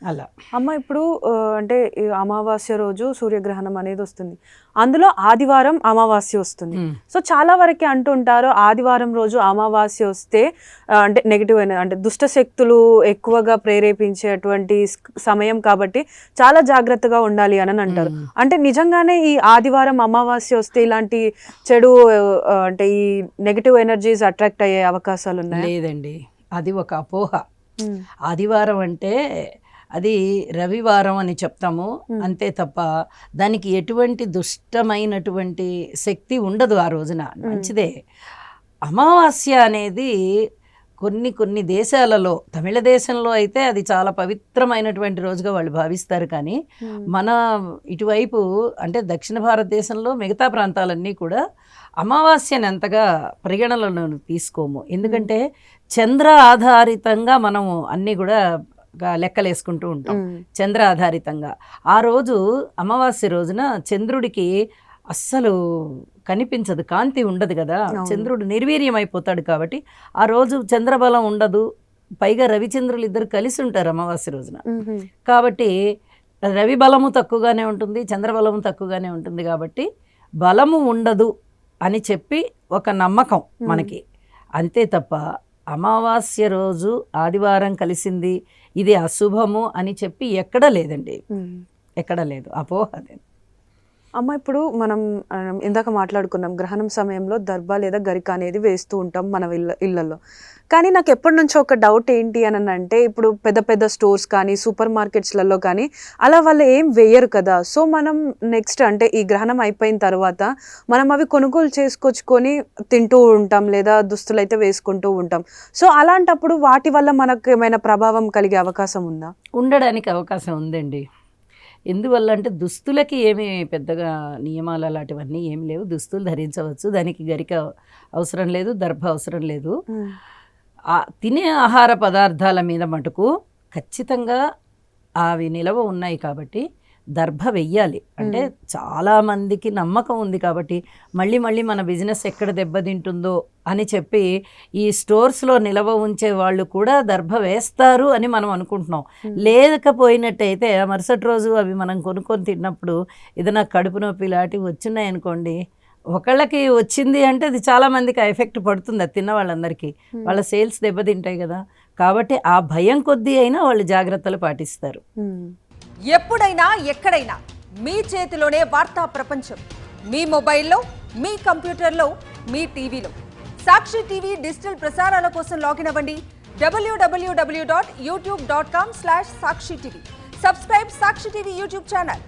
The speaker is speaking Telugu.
అలా. అమ్మ ఇప్పుడు అంటే ఈ అమావాస్య రోజు సూర్యగ్రహణం అనేది వస్తుంది, అందులో ఆదివారం అమావాస్య వస్తుంది. సో చాలా వరకు అంటుంటారు ఆదివారం రోజు అమావాస్య వస్తే అంటే నెగిటివ్ అయిన అంటే దుష్ట శక్తులు ఎక్కువగా ప్రేరేపించేటువంటి సమయం కాబట్టి చాలా జాగ్రత్తగా ఉండాలి అని అంటారు. అంటే నిజంగానే ఈ ఆదివారం అమావాస్య వస్తే ఇలాంటి చెడు అంటే ఈ నెగిటివ్ ఎనర్జీస్ అట్రాక్ట్ అయ్యే అవకాశాలు ఉన్నాయి? లేదండి, అది ఒక అపోహ. ఆదివారం అంటే అది రవివారం అని చెప్తాము అంతే తప్ప దానికి ఎటువంటి దుష్టమైనటువంటి శక్తి ఉండదు ఆ రోజున. మంచిదే. అమావాస్య అనేది కొన్ని దేశాలలో, తమిళ దేశంలో అయితే అది చాలా పవిత్రమైనటువంటి రోజుగా వాళ్ళు భావిస్తారు. కానీ మన ఇటువైపు అంటే దక్షిణ భారతదేశంలో మిగతా ప్రాంతాలన్నీ కూడా అమావాస్యను అంతగా పరిగణనలో తీసుకోము. ఎందుకంటే చంద్ర ఆధారితంగా మనము అన్నీ కూడా లెక్కలేసుకుంటూ ఉంటాం, చంద్ర ఆధారితంగా. ఆ రోజు అమావాస్య రోజున చంద్రుడికి అస్సలు కనిపించదు, కాంతి ఉండదు కదా, చంద్రుడు నిర్వీర్యం అయిపోతాడు. కాబట్టి ఆ రోజు చంద్రబలం ఉండదు. పైగా రవిచంద్రులు ఇద్దరు కలిసి ఉంటారు అమావాస్య రోజున. కాబట్టి రవి బలము తక్కువగానే ఉంటుంది, చంద్రబలము తక్కువగానే ఉంటుంది. కాబట్టి బలము ఉండదు అని చెప్పి ఒక నమ్మకం మనకి, అంతే తప్ప అమావాస్య రోజు ఆదివారం కలిసింది ఇది అశుభము అని చెప్పి ఎక్కడా లేదండి, ఎక్కడా లేదు, అపోహ అదే. అమ్మ ఇప్పుడు మనం ఇందాక మాట్లాడుకున్నాం గ్రహణం సమయంలో దర్భ లేదా గరిక అనేది వేస్తూ ఉంటాం మన ఇళ్ళల్లో. కానీ నాకు ఎప్పటి నుంచో ఒక డౌట్ ఏంటి అని అంటే, ఇప్పుడు పెద్ద పెద్ద స్టోర్స్ కానీ సూపర్ మార్కెట్స్లలో కానీ అలా వాళ్ళు ఏం వేయరు కదా. సో మనం నెక్స్ట్ అంటే ఈ గ్రహణం అయిపోయిన తర్వాత మనం అవి కొనుగోలు చేసుకొచ్చుకొని తింటూ ఉంటాం లేదా దుస్తులు అయితే వేసుకుంటూ ఉంటాం. సో అలాంటప్పుడు వాటి వల్ల మనకు ఏమైనా ప్రభావం కలిగే అవకాశం ఉందా? ఉండడానికి అవకాశం ఉందండి. ఎందువల్ల అంటే దుస్తులకి ఏమీ పెద్దగా నియమాలు అలాంటివన్నీ ఏమి లేవు. దుస్తులు ధరించవచ్చు, దానికి గరిక అవసరం లేదు, దర్భ అవసరం లేదు. తినే ఆహార పదార్థాల మీద మటుకు ఖచ్చితంగా అవి నిలవ ఉన్నాయి కాబట్టి దర్భ వెయ్యాలి. అంటే చాలామందికి నమ్మకం ఉంది కాబట్టి మళ్ళీ మన బిజినెస్ ఎక్కడ దెబ్బతింటుందో అని చెప్పి ఈ స్టోర్స్లో నిలవ ఉంచే వాళ్ళు కూడా దర్భ వేస్తారు అని మనం అనుకుంటున్నాం. లేకపోయినట్టయితే మరుసటి రోజు అవి మనం కొనుక్కొని తిన్నప్పుడు ఏదైనా కడుపు నొప్పి లాంటివి వచ్చినాయి అనుకోండి, ఒకళ్ళకి వచ్చింది అంటే అది చాలామందికి ఆ ఎఫెక్ట్ పడుతుంది, అది తిన్న వాళ్ళందరికీ, వాళ్ళ సేల్స్ దెబ్బతింటాయి కదా. కాబట్టి ఆ భయం కొద్దీ అయినా వాళ్ళు జాగ్రత్తలు పాటిస్తారు. ఎప్పుడైనా ఎక్కడైనా మీ చేతిలోనే వార్తా ప్రపంచం, మీ మొబైల్లో, మీ కంప్యూటర్లో, మీ టీవీలో. సాక్షి టీవీ డిజిటల్ ప్రసారాల కోసం లాగిన్ అవ్వండి www.youtube.com/సాక్షి టీవీ. సబ్స్క్రైబ్ సాక్షి టీవీ యూట్యూబ్ ఛానల్.